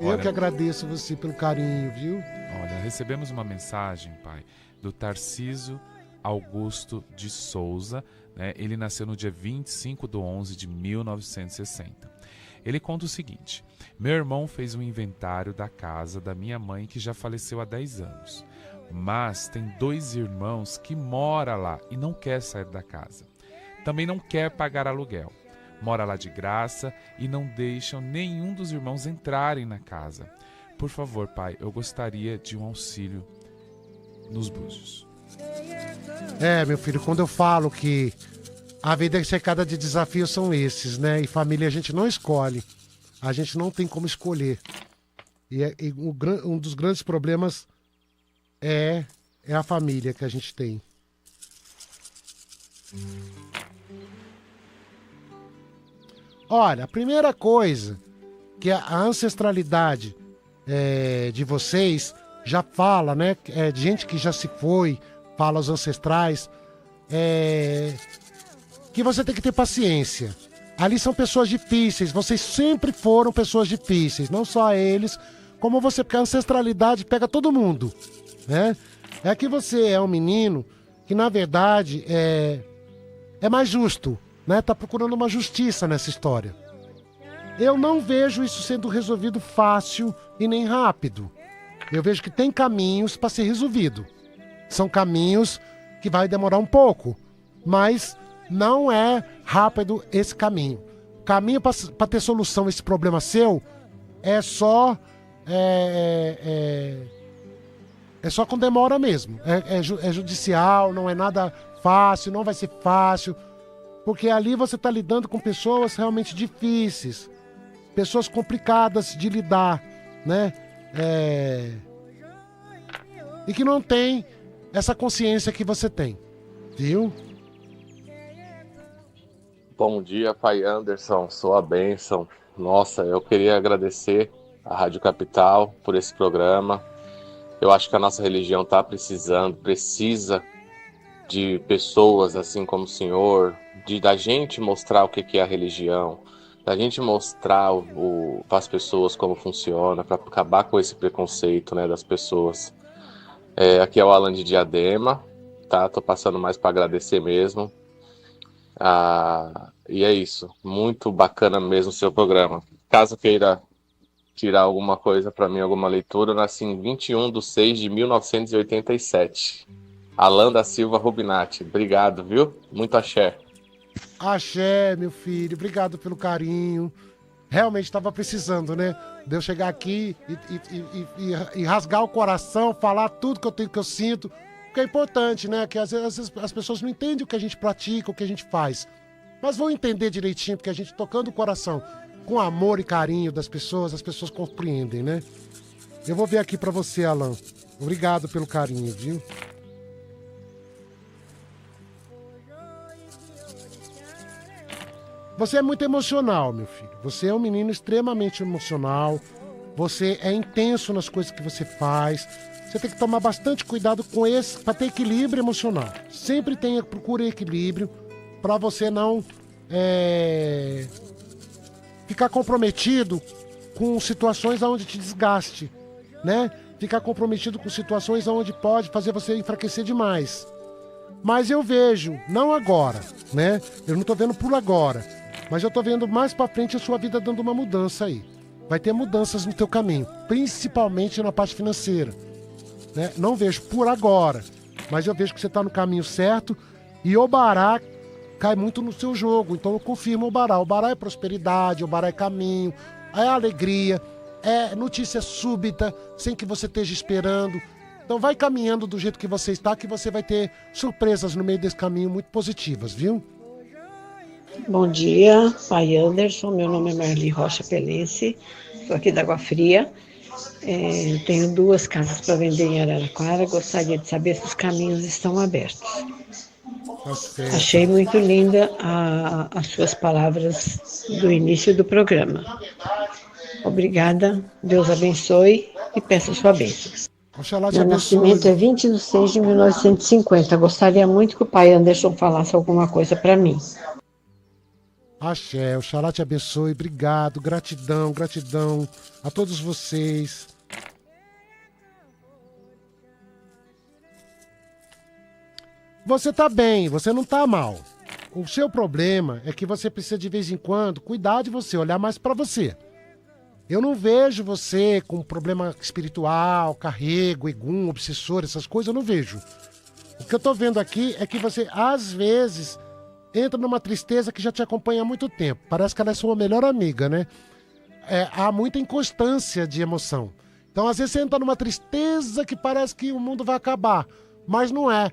Eu que agradeço você pelo carinho, viu? Olha, recebemos uma mensagem, pai, do Tarcísio Augusto de Souza, né? Ele nasceu no dia 25/11/1960. Ele conta o seguinte: meu irmão fez um inventário da casa da minha mãe que já faleceu há 10 anos. Mas tem 2 irmãos que moram lá e não quer sair da casa. Também não quer pagar aluguel. Mora lá de graça e não deixam nenhum dos irmãos entrarem na casa. Por favor, pai, eu gostaria de um auxílio nos Búzios. Meu filho, quando eu falo que a vida é cercada de desafios são esses, né? E família a gente não escolhe. A gente não tem como escolher. E um dos grandes problemas é a família que a gente tem. Olha, a primeira coisa que a ancestralidade de vocês já fala, né? De gente que já se foi, fala aos ancestrais, que você tem que ter paciência. Ali são pessoas difíceis, vocês sempre foram pessoas difíceis, não só eles, como você, porque a ancestralidade pega todo mundo, né? É que você é um menino que, na verdade, é mais justo, né? Tá procurando uma justiça nessa história. Eu não vejo isso sendo resolvido fácil e nem rápido. Eu vejo que tem caminhos para ser resolvido. São caminhos que vai demorar um pouco, mas não é rápido esse caminho. O caminho para ter solução a esse problema seu é só com demora mesmo. É judicial, não é nada fácil, não vai ser fácil, porque ali você está lidando com pessoas realmente difíceis, pessoas complicadas de lidar, né? E que não tem essa consciência que você tem, viu? Bom dia, Pai Anderson, sou a bênção. Nossa, eu queria agradecer à Rádio Capital por esse programa. Eu acho que a nossa religião precisa de pessoas assim como o senhor, da gente mostrar o que é a religião, da gente mostrar para as pessoas como funciona, para acabar com esse preconceito, né, das pessoas. Aqui é o Alan de Diadema, tá? Tô passando mais para agradecer mesmo. E é isso, muito bacana mesmo o seu programa. Caso queira tirar alguma coisa para mim, alguma leitura, eu nasci em 21/6/1987. Alan da Silva Rubinati, obrigado, viu? Muito axé. Axé, meu filho, obrigado pelo carinho. Realmente estava precisando, né? De eu chegar aqui e rasgar o coração, falar tudo que eu sinto. Porque é importante, né? Que às vezes as pessoas não entendem o que a gente pratica, o que a gente faz. Mas vão entender direitinho, porque a gente tocando o coração com amor e carinho das pessoas, as pessoas compreendem, né? Eu vou ver aqui pra você, Alan. Obrigado pelo carinho, viu? Você é muito emocional, meu filho. Você é um menino extremamente emocional. Você é intenso nas coisas que você faz. Você tem que tomar bastante cuidado com esse, para ter equilíbrio emocional. Sempre procure equilíbrio para você não ficar comprometido com situações onde te desgaste, né? Ficar comprometido com situações onde pode fazer você enfraquecer demais. Mas eu vejo, não agora, né? Eu não tô vendo por agora, mas eu tô vendo mais para frente a sua vida dando uma mudança aí. Vai ter mudanças no teu caminho, principalmente na parte financeira, né? Não vejo por agora, mas eu vejo que você tá no caminho certo e o Bará cai muito no seu jogo, então eu confirmo o Bará. O Bará é prosperidade, o Bará é caminho, é alegria, é notícia súbita, sem que você esteja esperando. Então vai caminhando do jeito que você está, que você vai ter surpresas no meio desse caminho muito positivas, viu? Bom dia, Pai Anderson, meu nome é Marli Rocha Pelense, sou aqui da Água Fria. Tenho 2 casas para vender em Araraquara, gostaria de saber se os caminhos estão abertos. Achei muito linda as suas palavras do início do programa. Obrigada, Deus abençoe e peço sua bênção. Meu nascimento é 20/6/1950. Gostaria muito que o Pai Anderson falasse alguma coisa para mim. Axé, Oxalá te abençoe, obrigado, gratidão a todos vocês. Você tá bem, você não tá mal. O seu problema é que você precisa de vez em quando cuidar de você, olhar mais pra você. Eu não vejo você com problema espiritual, carrego, egum, obsessor, essas coisas, eu não vejo. O que eu tô vendo aqui é que você, às vezes, entra numa tristeza que já te acompanha há muito tempo. Parece que ela é sua melhor amiga, né? Há muita inconstância de emoção. Então, às vezes, você entra numa tristeza que parece que o mundo vai acabar, mas não é.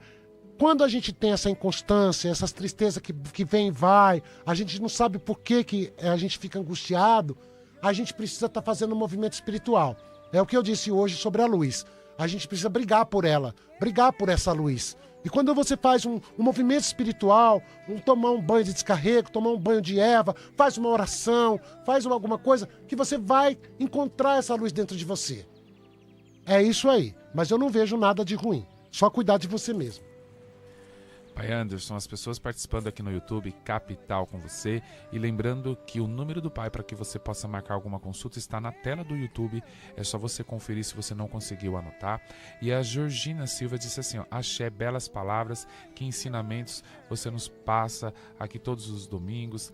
Quando a gente tem essa inconstância, essas tristezas que vem e vai, a gente não sabe por que a gente fica angustiado, a gente precisa estar fazendo um movimento espiritual. É o que eu disse hoje sobre a luz. A gente precisa brigar por ela, brigar por essa luz. E quando você faz um movimento espiritual, tomar um banho de descarrego, tomar um banho de erva, faz uma oração, faz alguma coisa, que você vai encontrar essa luz dentro de você. É isso aí. Mas eu não vejo nada de ruim. Só cuidar de você mesmo. Pai Anderson, as pessoas participando aqui no YouTube, Capital com você, e lembrando que o número do Pai para que você possa marcar alguma consulta está na tela do YouTube, é só você conferir se você não conseguiu anotar. E a Georgina Silva disse assim, ó, axé, belas palavras, que ensinamentos você nos passa aqui todos os domingos,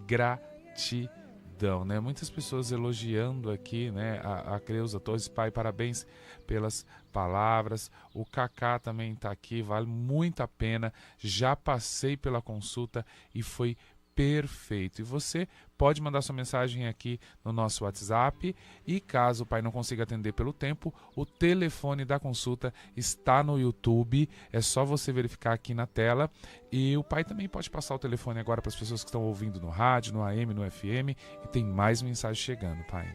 gratidão, né? Muitas pessoas elogiando aqui, né, a Creuza Torres, Pai, parabéns pelas palavras. O Kaká também está aqui, vale muito a pena. Já passei pela consulta e foi perfeito. E você pode mandar sua mensagem aqui no nosso WhatsApp e caso o pai não consiga atender pelo tempo, o telefone da consulta está no YouTube, é só você verificar aqui na tela e o pai também pode passar o telefone agora para as pessoas que estão ouvindo no rádio, no AM, no FM e tem mais mensagem chegando, pai.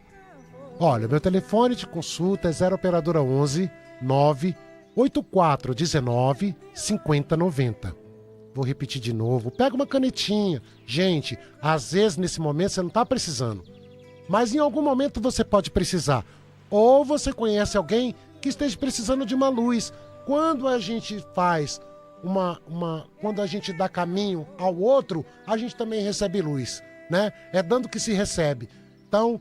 Olha, meu telefone de consulta é 0 operadora 11 98419 5090. Vou repetir de novo. Pega uma canetinha. Gente, às vezes nesse momento você não está precisando. Mas em algum momento você pode precisar. Ou você conhece alguém que esteja precisando de uma luz. Quando a gente faz quando a gente dá caminho ao outro, a gente também recebe luz, né? É dando que se recebe. Então,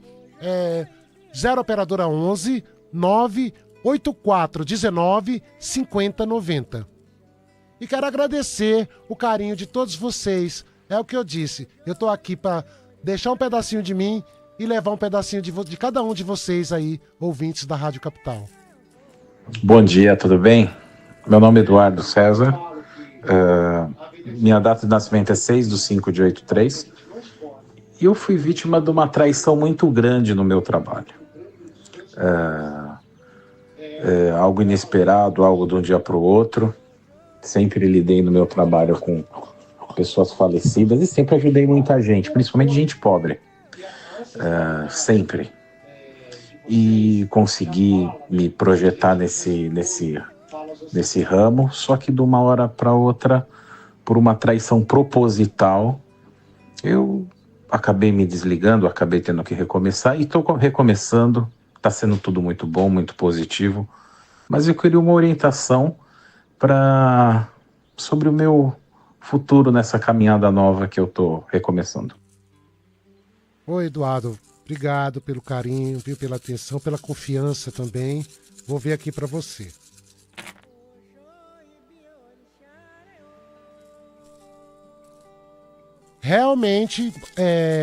0 operadora 11 98419 5090. E quero agradecer o carinho de todos vocês. É o que eu disse. Eu tô aqui para deixar um pedacinho de mim e levar um pedacinho de cada um de vocês aí, ouvintes da Rádio Capital. Bom dia, tudo bem? Meu nome é Eduardo César. Minha data de nascimento é 6/5/83. E eu fui vítima de uma traição muito grande no meu trabalho. Algo inesperado, algo de um dia para o outro. Sempre lidei no meu trabalho com pessoas falecidas e sempre ajudei muita gente, principalmente gente pobre. Sempre. E consegui me projetar nesse ramo, só que de uma hora para outra, por uma traição proposital, eu acabei me desligando, acabei tendo que recomeçar e estou recomeçando. Está sendo tudo muito bom, muito positivo, mas eu queria uma orientação sobre o meu futuro nessa caminhada nova que eu estou recomeçando. Oi, Eduardo, obrigado pelo carinho, viu, pela atenção, pela confiança também. Vou ver aqui para você. Realmente,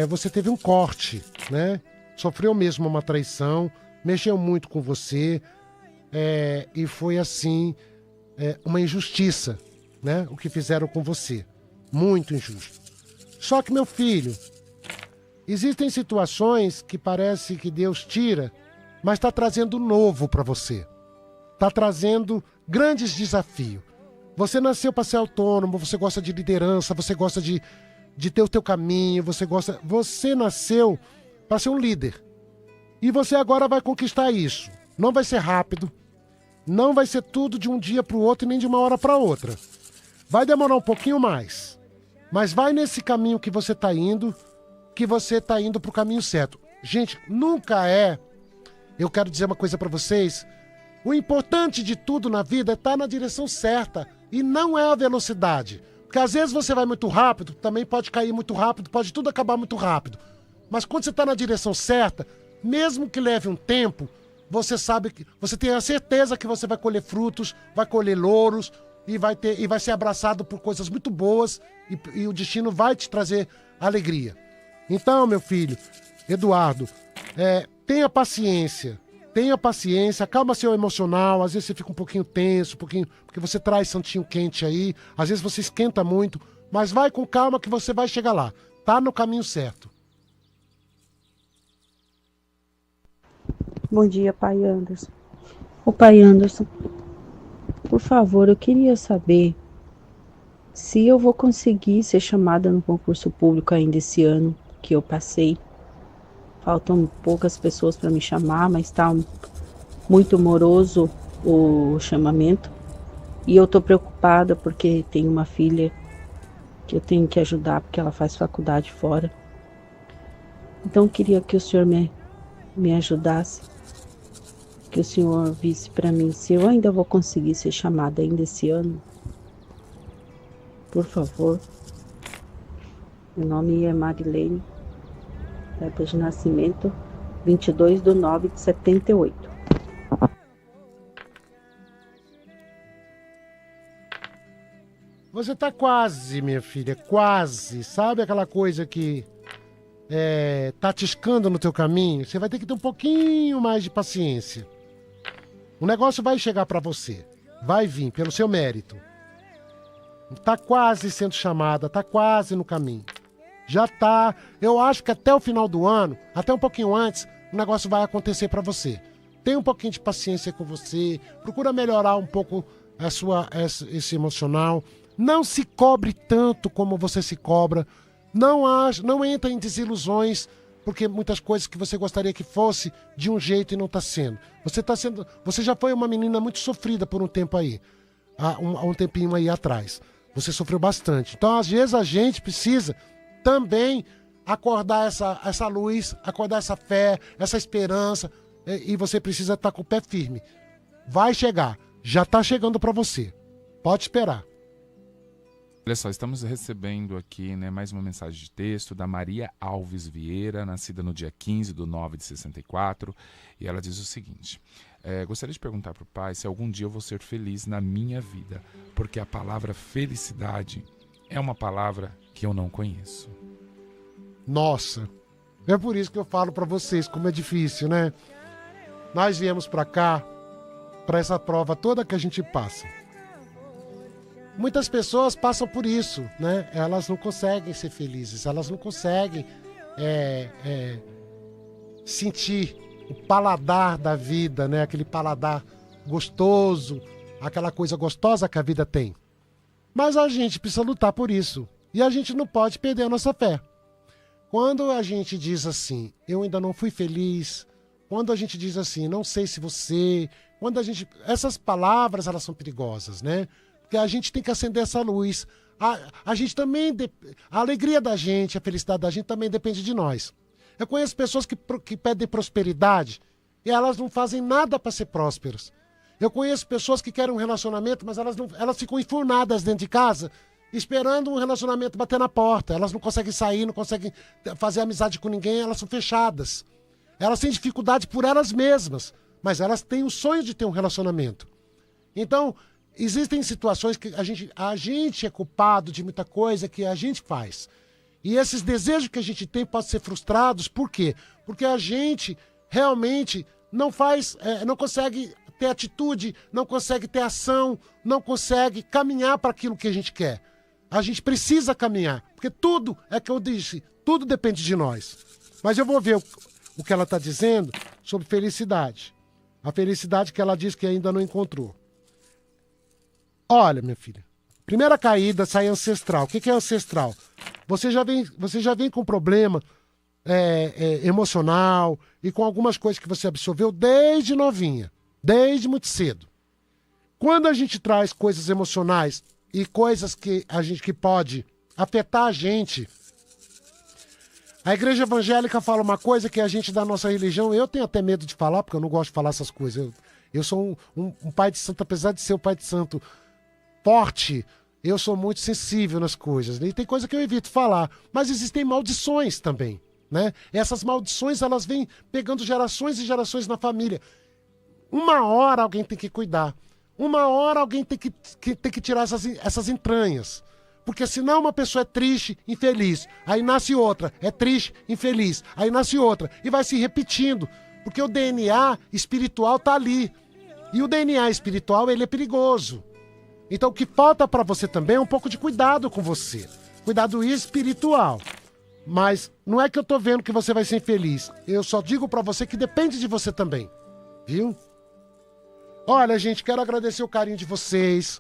você teve um corte, né? Sofreu mesmo uma traição, mexeu muito com você, e foi assim, uma injustiça, né? O que fizeram com você. Muito injusto. Só que, meu filho, existem situações que parece que Deus tira, mas está trazendo novo para você. Está trazendo grandes desafios. Você nasceu para ser autônomo, você gosta de liderança, você gosta de ter o teu caminho, você nasceu para ser um líder. E você agora vai conquistar isso. Não vai ser rápido, não vai ser tudo de um dia para o outro e nem de uma hora para outra. Vai demorar um pouquinho mais, mas vai nesse caminho que você está indo, que você está indo para o caminho certo. Gente, nunca eu quero dizer uma coisa para vocês, o importante de tudo na vida é estar na direção certa e não é a velocidade. Porque às vezes você vai muito rápido, também pode cair muito rápido, pode tudo acabar muito rápido. Mas quando você está na direção certa, mesmo que leve um tempo, você sabe que você tem a certeza que você vai colher frutos, vai colher louros e vai ser abraçado por coisas muito boas e o destino vai te trazer alegria. Então, meu filho, Eduardo, tenha paciência, calma seu emocional, às vezes você fica um pouquinho tenso, porque você traz santinho quente aí, às vezes você esquenta muito, mas vai com calma que você vai chegar lá, tá no caminho certo. Bom dia, Pai Anderson. Ô Pai Anderson, por favor, eu queria saber se eu vou conseguir ser chamada no concurso público ainda esse ano que eu passei. Faltam poucas pessoas para me chamar, mas está muito moroso o chamamento. E eu estou preocupada porque tem uma filha que eu tenho que ajudar porque ela faz faculdade fora. Então eu queria que o senhor me ajudasse, que o senhor visse para mim se eu ainda vou conseguir ser chamada ainda esse ano. Por favor. Meu nome é Marilene, data de nascimento 22/9/78. Você tá quase, minha filha, quase. Sabe aquela coisa que tá tiscando no teu caminho? Você vai ter que ter um pouquinho mais de paciência. O negócio vai chegar pra você. Vai vir, pelo seu mérito. Tá quase sendo chamada, tá quase no caminho. Já tá. Eu acho que até o final do ano, até um pouquinho antes, o negócio vai acontecer pra você. Tenha um pouquinho de paciência com você. Procura melhorar um pouco esse emocional. Não se cobre tanto como você se cobra. Não entra em desilusões, porque muitas coisas que você gostaria que fosse de um jeito e não está sendo. Você já foi uma menina muito sofrida por um tempo aí, há um tempinho aí atrás. Você sofreu bastante. Então, às vezes, a gente precisa também acordar essa luz, acordar essa fé, essa esperança, e você precisa estar com o pé firme. Vai chegar. Já está chegando para você. Pode esperar. Olha só, estamos recebendo aqui, né, mais uma mensagem de texto da Maria Alves Vieira, nascida no dia 15/9/64, e ela diz o seguinte: gostaria de perguntar para o pai se algum dia eu vou ser feliz na minha vida, porque a palavra felicidade é uma palavra que eu não conheço. Nossa, é por isso que eu falo para vocês como é difícil, né? Nós viemos para cá, para essa prova toda que a gente passa. Muitas pessoas passam por isso, né? Elas não conseguem ser felizes, elas não conseguem sentir o paladar da vida, né? Aquele paladar gostoso, aquela coisa gostosa que a vida tem. Mas a gente precisa lutar por isso. E a gente não pode perder a nossa fé. Quando a gente diz assim, eu ainda não fui feliz, quando a gente diz assim, não sei se você... Essas palavras, elas são perigosas, né? Porque a gente tem que acender essa luz. A gente também... A alegria da gente, a felicidade da gente também depende de nós. Eu conheço pessoas que pedem prosperidade e elas não fazem nada para ser prósperas. Eu conheço pessoas que querem um relacionamento, mas elas ficam enfurnadas dentro de casa, esperando um relacionamento bater na porta. Elas não conseguem sair, não conseguem fazer amizade com ninguém, elas são fechadas. Elas têm dificuldade por elas mesmas, mas elas têm o sonho de ter um relacionamento. Então, existem situações que a gente é culpado de muita coisa que a gente faz. E esses desejos que a gente tem podem ser frustrados. Por quê? Porque a gente realmente não consegue ter atitude, não consegue ter ação, não consegue caminhar para aquilo que a gente quer. A gente precisa caminhar, porque tudo, que eu disse, tudo depende de nós. Mas eu vou ver o que ela está dizendo sobre felicidade. A felicidade que ela diz que ainda não encontrou. Olha, minha filha, primeira caída sai ancestral. O que é ancestral? Você já vem com problema emocional e com algumas coisas que você absorveu desde novinha, desde muito cedo. Quando a gente traz coisas emocionais e coisas que pode afetar a gente, a igreja evangélica fala uma coisa que a gente da nossa religião, eu tenho até medo de falar, porque eu não gosto de falar essas coisas. Eu sou um pai de santo, apesar de ser um pai de santo forte, eu sou muito sensível nas coisas, né? E tem coisa que eu evito falar, mas existem maldições também, né? Essas maldições, elas vêm pegando gerações e gerações na família. Uma hora alguém tem que cuidar, uma hora alguém tem que tirar essas entranhas, porque senão uma pessoa é triste, infeliz, aí nasce outra, é triste, infeliz, aí nasce outra, e vai se repetindo, porque o DNA espiritual tá ali, e o DNA espiritual, ele é perigoso. Então o que falta para você também é um pouco de cuidado com você. Cuidado espiritual. Mas não é que eu tô vendo que você vai ser infeliz. Eu só digo para você que depende de você também. Viu? Olha, gente, quero agradecer o carinho de vocês.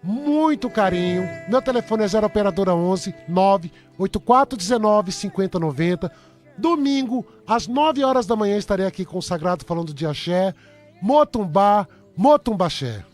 Muito carinho. Meu telefone é 0 operadora 11 98419 5090. Domingo, às 9 horas da manhã, estarei aqui com o Sagrado falando de axé. Motumbá, Motumbaxé.